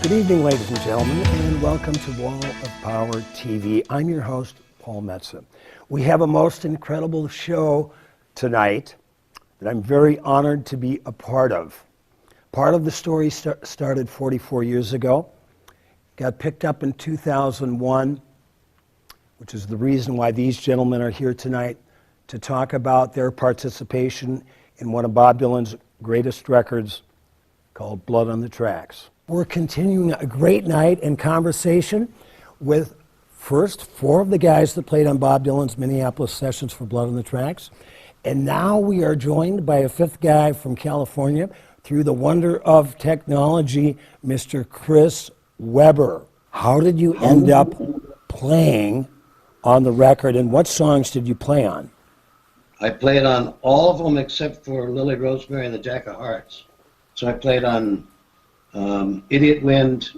Good evening, ladies and gentlemen, and welcome to Wall of Power TV. I'm your host, Paul Metza. We have a most incredible show tonight that I'm very honored to be a part of. Part of the story started 44 years ago, got picked up in 2001, which is the reason why these gentlemen are here tonight to talk about their participation in one of Bob Dylan's greatest records called Blood on the Tracks. We're continuing a great night in conversation with first four of the guys that played on Bob Dylan's Minneapolis sessions for Blood on the Tracks. And now we are joined by a fifth guy from California through the wonder of technology, Mr. Chris Weber. How did you end up playing on the record, and what songs did you play on? I played on all of them except for Lily Rosemary and the Jack of Hearts. So I played on Idiot Wind,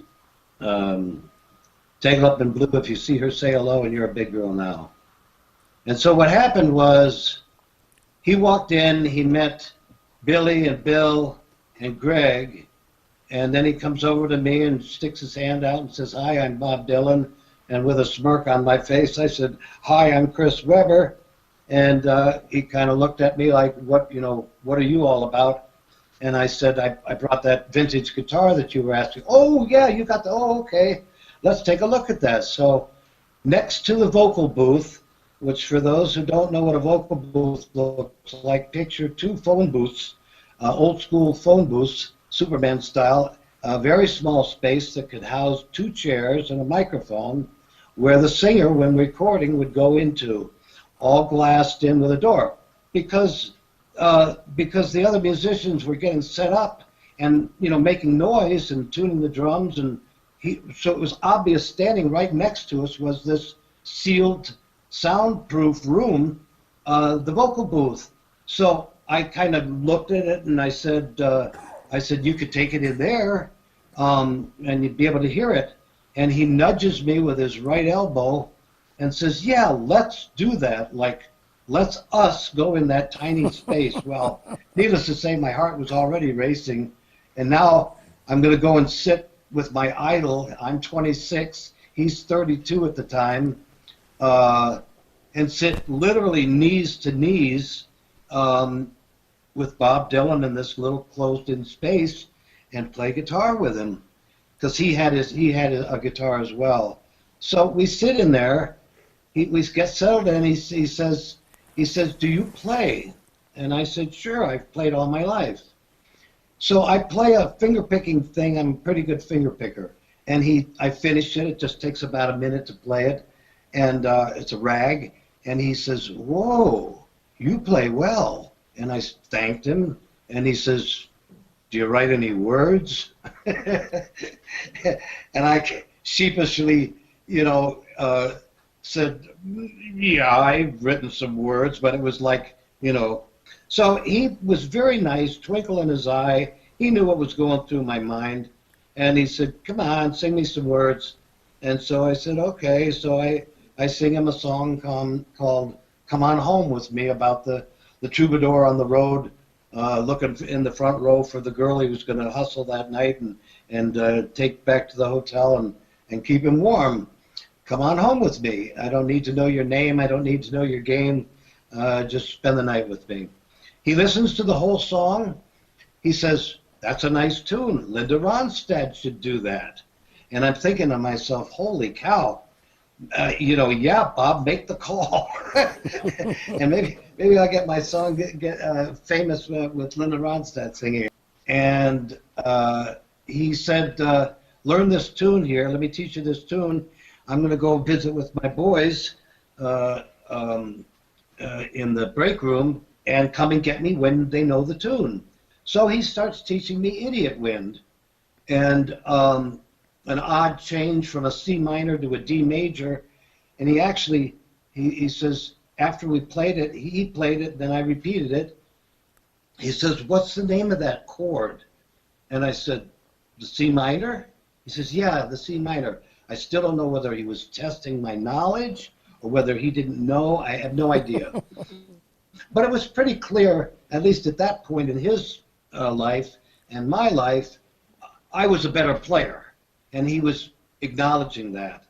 Tangled Up in Blue, If You See Her Say Hello, and You're a Big Girl Now. And so what happened was he walked in, he met Billy and Bill and Greg, and then he comes over to me and sticks his hand out and says, "Hi, I'm Bob Dylan." And with a smirk on my face, I said, "Hi, I'm Chris Weber." And he kind of looked at me like, what are you all about? And I said, I brought that vintage guitar that you were asking. "Oh, yeah, you got the, oh, okay. Let's take a look at that." So next to the vocal booth, which for those who don't know what a vocal booth looks like, picture two phone booths, old school phone booths, Superman style, a very small space that could house two chairs and a microphone where the singer, when recording, would go into, all glassed in with a door. Because the other musicians were getting set up and making noise and tuning the drums, and so it was obvious standing right next to us was this sealed soundproof room, the vocal booth. So I kind of looked at it and I said you could take it in there and you'd be able to hear it. And he nudges me with his right elbow and says, "Yeah, let's do that. Like, let's us go in that tiny space." Well, needless to say, my heart was already racing. And now I'm going to go and sit with my idol. I'm 26. He's 32 at the time. And sit literally knees to knees with Bob Dylan in this little closed-in space and play guitar with him. Because he had a guitar as well. So we sit in there. We get settled, and he says, "Do you play?" And I said, "Sure, I've played all my life." So I play a finger picking thing. I'm a pretty good finger picker. And I finish it. It just takes about a minute to play it, and it's a rag. And he says, "Whoa, you play well." And I thanked him, and he says, "Do you write any words?" And I sheepishly, said, "Yeah, I've written some words," but it was like, So he was very nice, twinkle in his eye. He knew what was going through my mind. And he said, "Come on, sing me some words." And so I said, okay. So I sing him a song called "Come On Home With Me," about the troubadour on the road, looking in the front row for the girl he was going to hustle that night and take back to the hotel and keep him warm. "Come on home with me. I don't need to know your name. I don't need to know your game. Just spend the night with me." He listens to the whole song. He says, "That's a nice tune. Linda Ronstadt should do that." And I'm thinking to myself, holy cow. Yeah, Bob, make the call. And maybe I'll get my song get famous with Linda Ronstadt singing. And he said, "Learn this tune here. Let me teach you this tune. I'm going to go visit with my boys in the break room, and come and get me when they know the tune." So he starts teaching me Idiot Wind, and an odd change from a C minor to a D major. And he says, after we played it, he played it, then I repeated it. He says, "What's the name of that chord?" And I said, "The C minor?" He says, "Yeah, the C minor." I still don't know whether he was testing my knowledge or whether he didn't know. I have no idea. But it was pretty clear, at least at that point in his life and my life, I was a better player. and he was acknowledging that.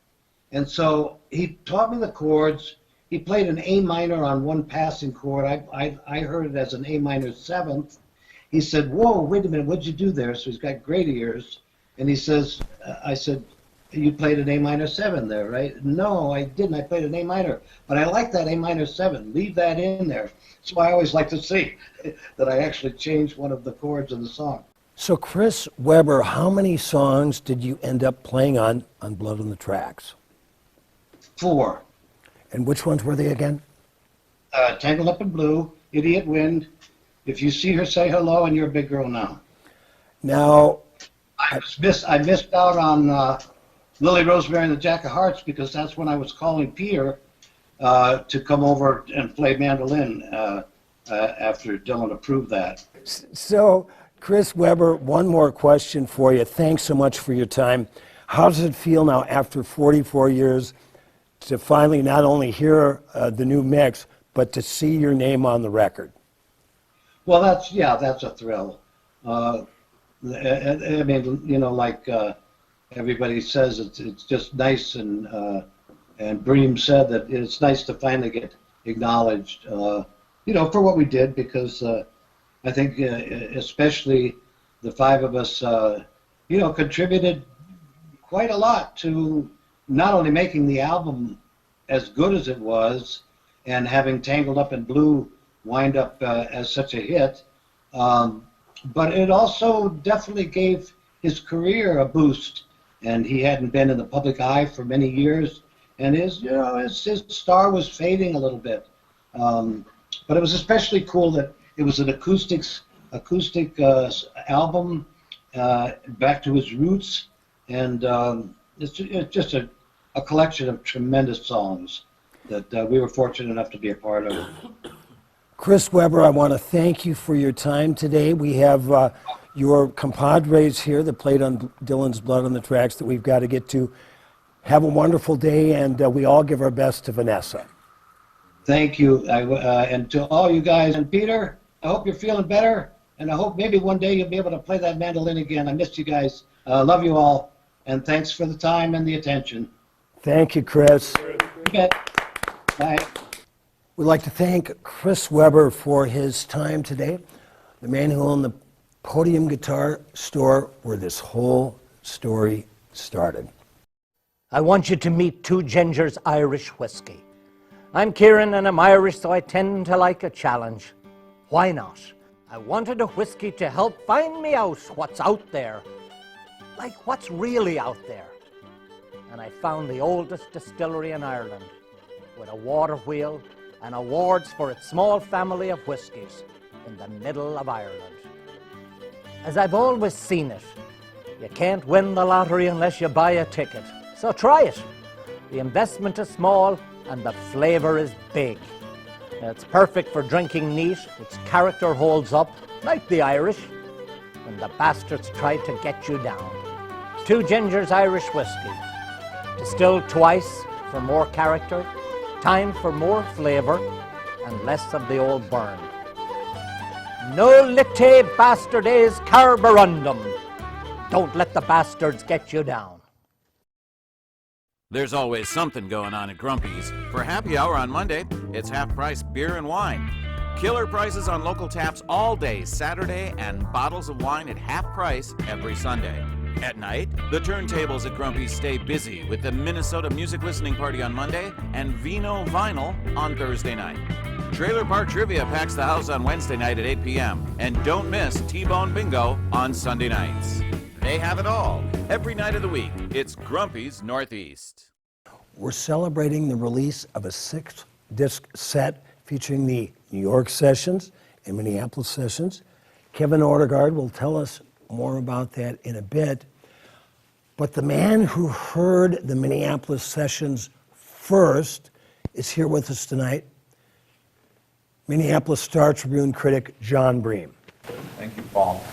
And so he taught me the chords. He played an A minor on one passing chord. I heard it as an A minor seventh. He said, "Whoa, wait a minute, what'd you do there?" So he's got great ears. And he says, I said, "You played an A minor 7 there, right?" "No, I didn't. I played an A minor. But I like that A minor 7. Leave that in there." So I always like to see that I actually changed one of the chords in the song. So Chris Webber, how many songs did you end up playing on Blood on the Tracks? 4. And which ones were they again? Tangled Up in Blue, Idiot Wind, If You See Her, Say Hello, and You're a Big Girl Now. Now, I missed out on Lily Rosemary and the Jack of Hearts because that's when I was calling Peter to come over and play mandolin after Dylan approved that. so Chris Webber, one more question for you. Thanks so much for your time. How does it feel now after 44 years to finally not only hear the new mix, but to see your name on the record? Well, that's a thrill. I mean, you know, like everybody says, it's just nice, and Breen said that it's nice to finally get acknowledged, you know, for what we did, because I think especially the 5 of us, you know, contributed quite a lot to not only making the album as good as it was and having Tangled Up in Blue wind up as such a hit, but it also definitely gave his career a boost, and he hadn't been in the public eye for many years, and his star was fading a little bit. But it was especially cool that it was an acoustic album, back to his roots, and it's just a collection of tremendous songs that we were fortunate enough to be a part of. Chris Webber, I want to thank you for your time today. We have your compadres here that played on Dylan's Blood on the Tracks that we've got to get to. Have a wonderful day, and we all give our best to Vanessa. Thank you. And to all you guys, and Peter, I hope you're feeling better, and I hope maybe one day you'll be able to play that mandolin again. I missed you guys. Love you all, and thanks for the time and the attention. Thank you, Chris. You bet. Bye. We'd like to thank Chris Webber for his time today, the man who owned the Podium Guitar store where this whole story started. I want you to meet Two Gingers Irish Whiskey. I'm Kieran and I'm Irish, so I tend to like a challenge. Why not? I wanted a whiskey to help find me out what's out there. Like what's really out there. And I found the oldest distillery in Ireland with a water wheel and awards for its small family of whiskies in the middle of Ireland. As I've always seen it, you can't win the lottery unless you buy a ticket. So try it. The investment is small and the flavor is big. It's perfect for drinking neat. Its character holds up, like the Irish, when the bastards try to get you down. Two Gingers Irish Whiskey. Distilled twice for more character, time for more flavor, and less of the old burn. No lite bastardes carborundum. Don't let the bastards get you down. There's always something going on at Grumpy's. For happy hour on Monday, it's half-price beer and wine. Killer prices on local taps all day Saturday, and bottles of wine at half price every Sunday. At night, the turntables at Grumpy's stay busy with the Minnesota Music Listening Party on Monday and Vino Vinyl on Thursday night. Trailer Park Trivia packs the house on Wednesday night at 8 p.m. And don't miss T-Bone Bingo on Sunday nights. They have it all. Every night of the week, it's Grumpy's Northeast. We're celebrating the release of a 6-disc set featuring the New York sessions and Minneapolis sessions. Kevin Ortegard will tell us more about that in a bit. But the man who heard the Minneapolis sessions first is here with us tonight, Minneapolis Star-Tribune critic John Breen. Thank you, Paul.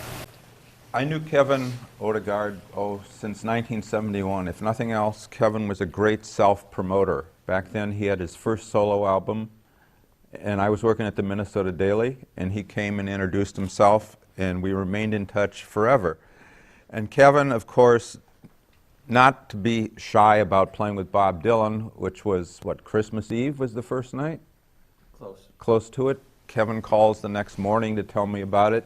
I knew Kevin Ortegard, since 1971. If nothing else, Kevin was a great self-promoter. Back then, he had his first solo album, and I was working at the Minnesota Daily, and he came and introduced himself, and we remained in touch forever. And Kevin, of course, not to be shy about playing with Bob Dylan, which was, what, Christmas Eve was the first night? Close to it. Kevin calls the next morning to tell me about it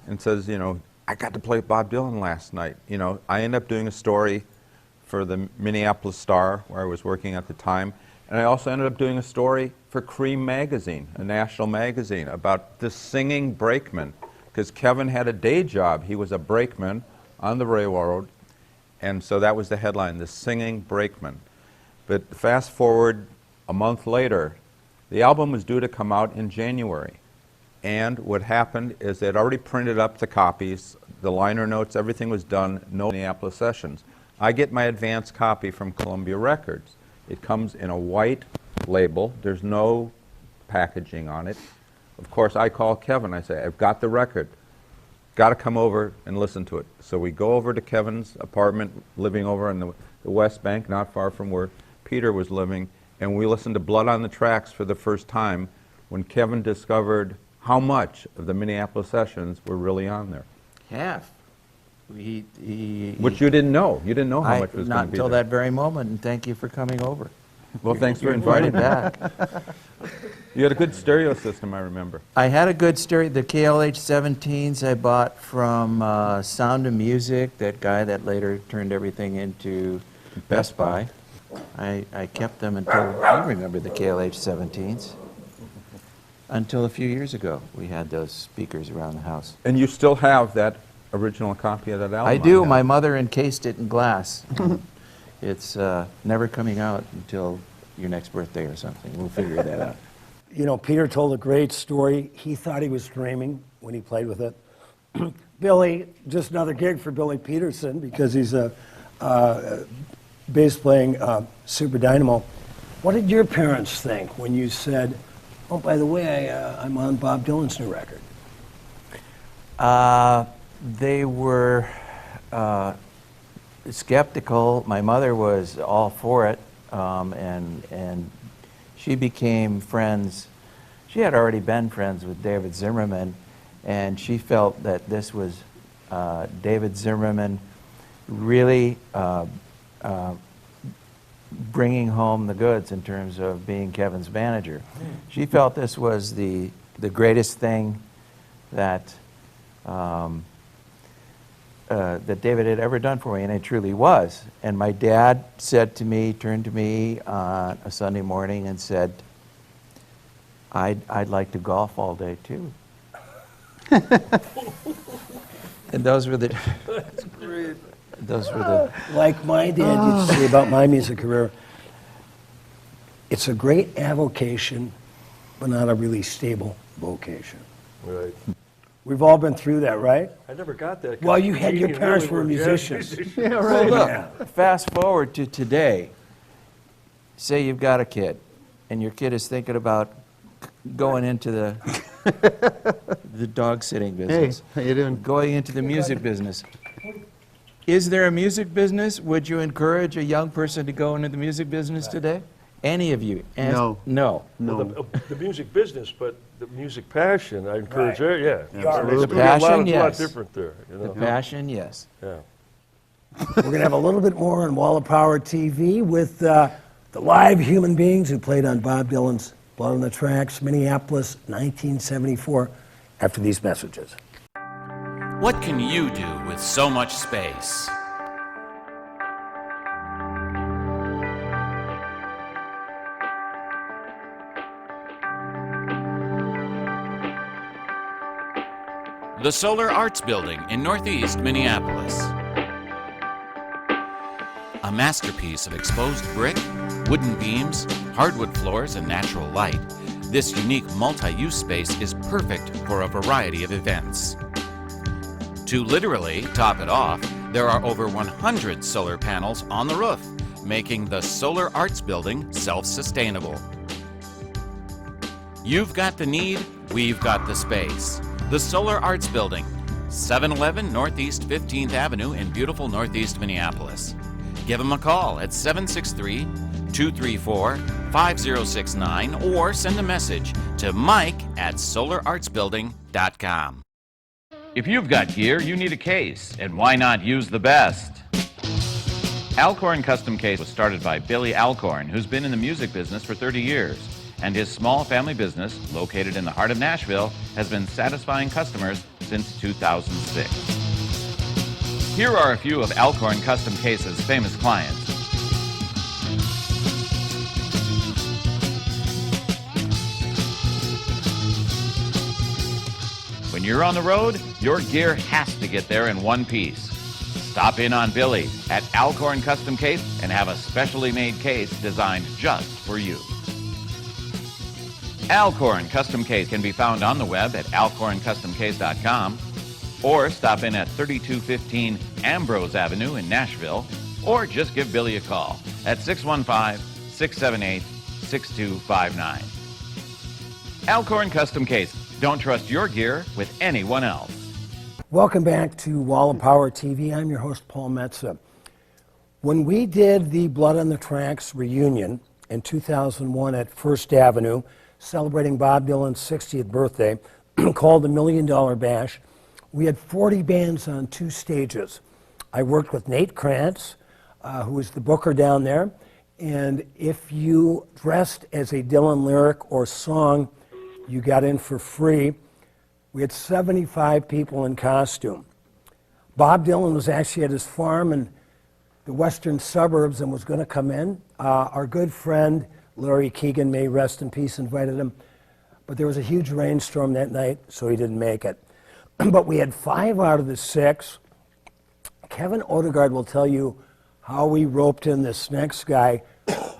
and says, you know, I got to play with Bob Dylan last night. You know, I ended up doing a story for the Minneapolis Star, where I was working at the time, and I also ended up doing a story for Cream magazine, a national magazine, about this singing brakeman, because Kevin had a day job. He was a brakeman on the railroad, and so that was the headline, the singing brakeman. But fast forward a month later, the album was due to come out in January. And what happened is they'd already printed up the copies, the liner notes, everything was done, no Minneapolis sessions. I get my advance copy from Columbia Records. It comes in a white label. There's no packaging on it. Of course, I call Kevin. I say, I've got the record. Got to come over and listen to it. So we go over to Kevin's apartment, living over in the West Bank, not far from where Peter was living, and we listened to Blood on the Tracks for the first time when Kevin discovered how much of the Minneapolis sessions were really on there. Half. Which you didn't know. You didn't know how much was going to be Not until there. that very moment, and thank you for coming over. Well, thanks for You're inviting invited me. back. You had a good stereo system, I remember. I had a good stereo. The KLH 17s I bought from Sound of Music, that guy that later turned everything into Best Buy. I kept them until, you remember the KLH 17s? Until a few years ago, we had those speakers around the house. And you still have that original copy of that album? I do. have. My mother encased it in glass. It's never coming out until your next birthday or something. We'll figure that out. You know, Peter told a great story. He thought he was dreaming when he played with it. Billy, just another gig for Billy Peterson because he's a bass playing Super Dynamo. What did your parents think when you said, oh, by the way, I'm on Bob Dylan's new record? They were skeptical. My mother was all for it, and she became friends. She had already been friends with David Zimmerman, and she felt that this was David Zimmerman really bringing home the goods in terms of being Kevin's manager. She felt this was the greatest thing that that David had ever done for me, and it truly was. And my dad said to me, turned to me on a Sunday morning and said, I'd like to golf all day too. And those were the Like my dad used to say about my music career, it's a great avocation, but not a really stable vocation. Right. We've all been through that, right? I never got that. Well, you had your really parents were jazz musicians. musicians. Well, look, Yeah. fast forward to today. Say you've got a kid, and your kid is thinking about going into the dog sitting business. Hey, how you doing? Going into the music business. Is there a music business? Would you encourage a young person to go into the music business today? Any of you? No. No. No. The music business, but the music passion, I encourage Right. her, yeah. Absolutely. It's The gonna be passion, a lot yes. different there, you The know? passion, yes. Yeah. We're going to have a little bit more on Wall of Power TV with the live human beings who played on Bob Dylan's Blood on the Tracks, Minneapolis, 1974, after these messages. What can you do with so much space? The Solar Arts Building in Northeast Minneapolis. A masterpiece of exposed brick, wooden beams, hardwood floors, and natural light, this unique multi-use space is perfect for a variety of events. To literally top it off, there are over 100 solar panels on the roof, making the Solar Arts Building self-sustainable. You've got the need, we've got the space. The Solar Arts Building, 711 Northeast 15th Avenue in beautiful Northeast Minneapolis. Give them a call at 763-234-5069 or send a message to mike@solarartsbuilding.com. If you've got gear, you need a case, and why not use the best? Alcorn Custom Case was started by Billy Alcorn, who's been in the music business for 30 years. And his small family business, located in the heart of Nashville, has been satisfying customers since 2006. Here are a few of Alcorn Custom Case's famous clients. When you're on the road, your gear has to get there in one piece. Stop in on Billy at Alcorn Custom Case and have a specially made case designed just for you. Alcorn Custom Case can be found on the web at alcorncustomcase.com or stop in at 3215 Ambrose Avenue in Nashville, or just give Billy a call at 615-678-6259. Alcorn Custom Case. Don't trust your gear with anyone else. Welcome back to Wall of Power TV. I'm your host, Paul Metsa. When we did the Blood on the Tracks reunion in 2001 at First Avenue, celebrating Bob Dylan's 60th birthday, called the $1 Million Bash, we had 40 bands on 2 stages. I worked with Nate Krantz, who was the booker down there, and if you dressed as a Dylan lyric or song, you got in for free. We had 75 people in costume. Bob Dylan was actually at his farm in the western suburbs and was going to come in. Our good friend, Larry Keegan, may rest in peace, invited him. But there was a huge rainstorm that night, so he didn't make it. But we had 5 out of the 6. Kevin Odegaard will tell you how we roped in this next guy,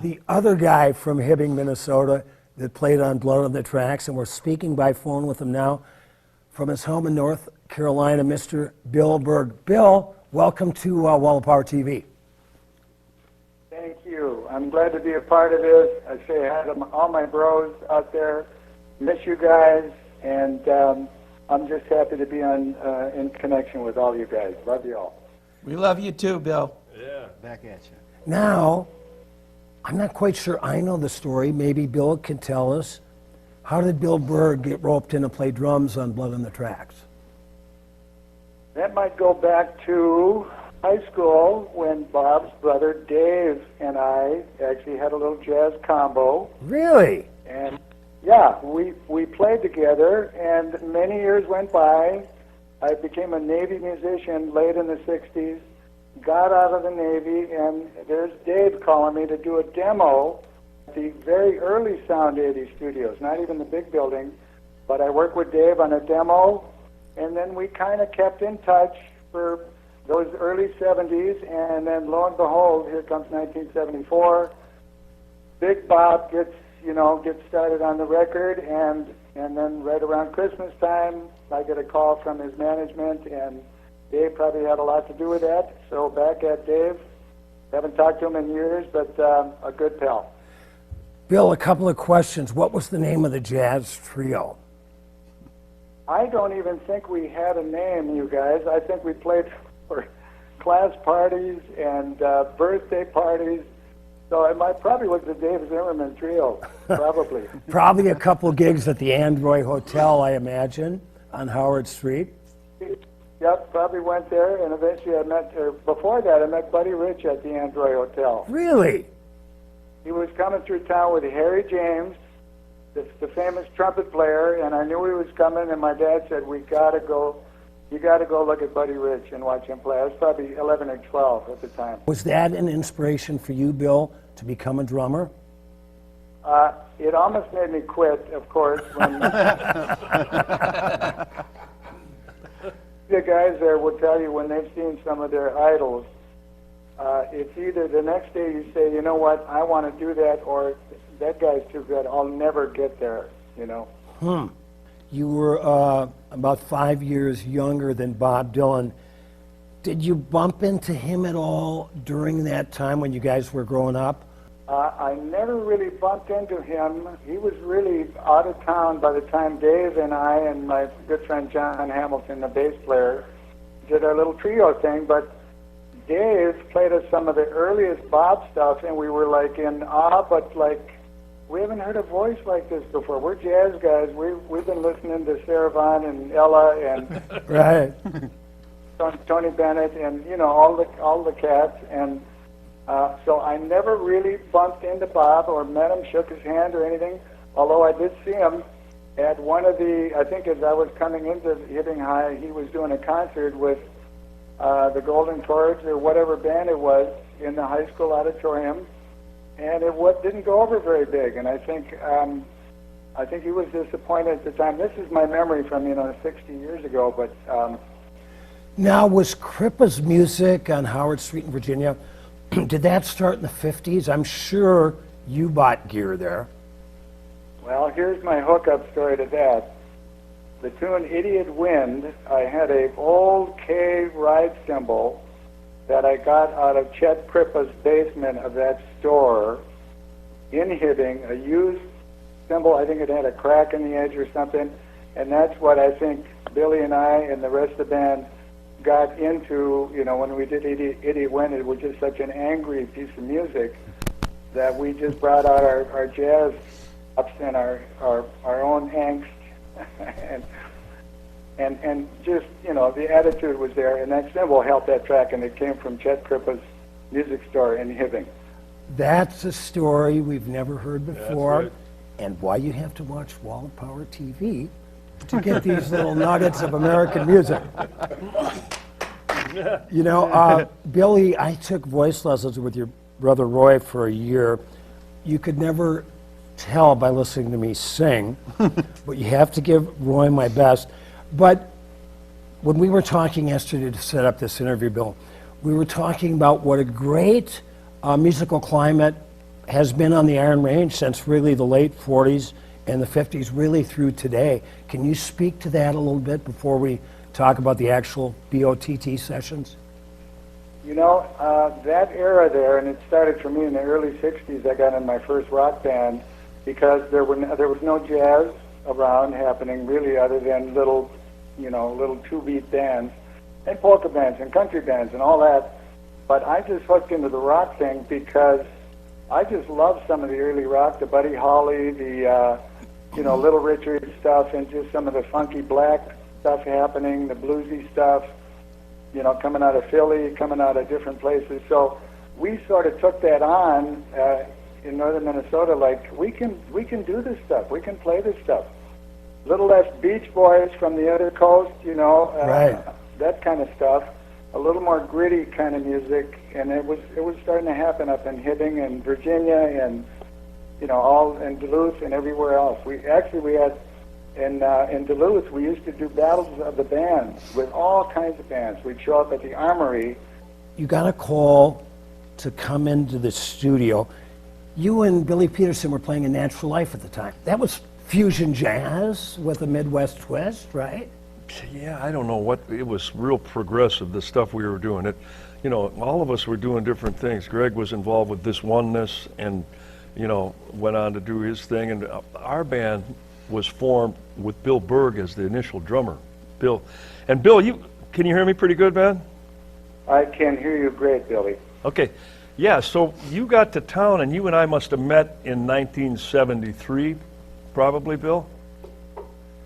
the other guy from Hibbing, Minnesota, that played on Blood on the Tracks, and we're speaking by phone with him now from his home in North Carolina, Mr. Bill Burr. Bill, welcome to Wall of Power TV. Thank you. I'm glad to be a part of this. I say hi to all my bros out there. Miss you guys, and I'm just happy to be on in connection with all you guys. Love you all. We love you too, Bill. Yeah. Back at you. Now, I'm not quite sure I know the story. Maybe Bill can tell us. How did Bill Burr get roped in to play drums on Blood on the Tracks? That might go back to high school when Bob's brother Dave and I actually had a little jazz combo. Really? And yeah, we played together, and many years went by. I became a Navy musician late in the 60s, got out of the Navy, and there's Dave calling me to do a demo at the very early Sound 80 studios, not even the big building, but I worked with Dave on a demo, and then we kind of kept in touch for those early 70s, and then lo and behold, here comes 1974. Big Bob gets started on the record, and then right around Christmas time, I get a call from his management, and Dave probably had a lot to do with that. So back at Dave, haven't talked to him in years, but a good pal. Bill, a couple of questions. What was the name of the jazz trio? I don't even think we had a name, you guys. I think we played for class parties and birthday parties. So it probably was the Dave Zimmerman Trio, probably. Probably a couple gigs at the Android Hotel, I imagine, on Howard Street. Yep, probably went there, and eventually before that, I met Buddy Rich at the Android Hotel. Really? He was coming through town with Harry James, the famous trumpet player, and I knew he was coming, and my dad said, you got to go look at Buddy Rich and watch him play. I was probably 11 or 12 at the time. Was that an inspiration for you, Bill, to become a drummer? It almost made me quit, of course. When the guys there will tell you when they've seen some of their idols, it's either the next day you say, you know what, I want to do that, or that guy's too good, I'll never get there, you know. You were about 5 years younger than Bob Dylan. Did you bump into him at all during that time when you guys were growing up? I never really bumped into him. He was really out of town by the time Dave and I and my good friend John Hamilton, the bass player, did our little trio thing. But Dave played us some of the earliest Bob stuff, and we were like in awe, but like, we haven't heard a voice like this before. We're jazz guys. We've been listening to Sarah Vaughan and Ella and Right. Tony Bennett and, you know, all the cats, and So I never really bumped into Bob or met him, shook his hand or anything, although I did see him at one of the, I think as I was coming into Hibbing High, he was doing a concert with the Golden Chords or whatever band it was in the high school auditorium, and it didn't go over very big, and I think he was disappointed at the time. This is my memory from, 60 years ago, but... Now, was Crippa's music on Howard Street in Virginia, did that start in the 50s? I'm sure you bought gear there. Well, here's my hookup story to that. The tune Idiot Wind, I had a old K ride cymbal that I got out of Chet Crippa's basement of that store in Hibbing, a used cymbal. I think it had a crack in the edge or something, and that's what I think Billy and I and the rest of the band got into, when we did Idiot Wind. It was just such an angry piece of music that we just brought out our jazz ups and our own angst and just, the attitude was there, and that cymbal helped that track, and it came from Chet Crippa's music store in Hibbing. That's a story we've never heard before, right. and why you have to watch Wall of Power TV to get these little nuggets of American music. Billy, I took voice lessons with your brother Roy for a year. You could never tell by listening to me sing, but you have to give Roy my best. But when we were talking yesterday to set up this interview, Bill, we were talking about what a great musical climate has been on the Iron Range since really the late 40s and the 50s, really through today. Can you speak to that a little bit before we talk about the actual BOTT sessions? That era there, and it started for me in the early 60s, I got in my first rock band because there was no jazz around happening really other than little two-beat bands and polka bands and country bands and all that. But I just hooked into the rock thing because I just loved some of the early rock, the Buddy Holly, the Little Richard stuff, and just some of the funky black stuff happening, the bluesy stuff, coming out of Philly, coming out of different places. So we sort of took that on in northern Minnesota, like we can do this stuff, we can play this stuff. A little less Beach Boys from the other coast, Right. that kind of stuff. A little more gritty kind of music, and it was starting to happen up in Hibbing and Virginia and all in Duluth and everywhere else. We had in Duluth we used to do battles of the bands with all kinds of bands. We'd show up at the Armory. You got a call to come into the studio. You and Billy Peterson were playing in Natural Life at the time. That was fusion jazz with a Midwest twist, right? Yeah, I don't know what, it was real progressive, the stuff we were doing. All of us were doing different things. Greg was involved with This Oneness and, went on to do his thing. And our band was formed with Bill Burr as the initial drummer. Bill, can you hear me pretty good, man? I can hear you great, Billy. Okay. Yeah, so you got to town and you and I must have met in 1973, probably, Bill?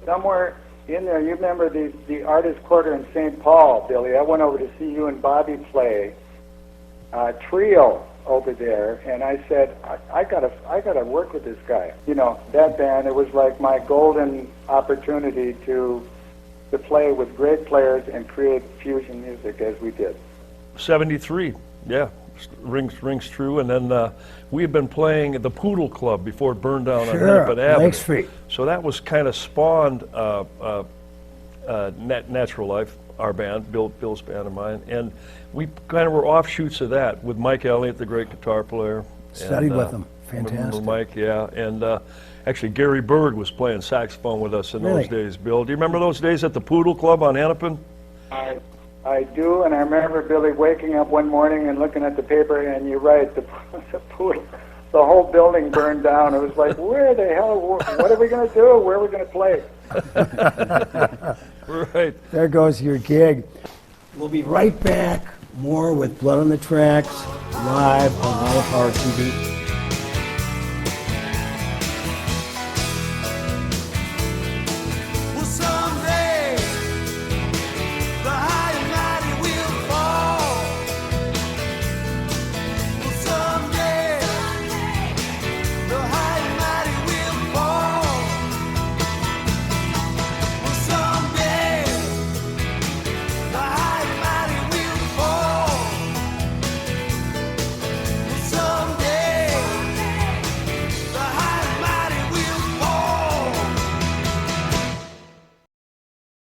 Somewhere in there, you remember the Artist Quarter in St. Paul, Billy. I went over to see you and Bobby play trio over there, and I said, I gotta work with this guy. That band, it was like my golden opportunity to play with great players and create fusion music as we did. 73, yeah, rings true. And then we had been playing at the Poodle Club before it burned down on Hennepin Avenue. Lake Street. So that was kind of spawned Natural Life, our band, Bill's band and mine, and we kind of were offshoots of that with Mike Elliott, the great guitar player. Studied with him, fantastic. Remember Mike, yeah, and actually Gary Bird was playing saxophone with us in those days. Bill, do you remember those days at the Poodle Club on Hennepin? I do, and I remember Billy waking up one morning and looking at the paper, and you're right, the whole building burned down. It was like, where the hell, what are we going to do? Where are we going to play? Right. There goes your gig. We'll be right back. More with Blood on the Tracks, live on Wall of Power TV.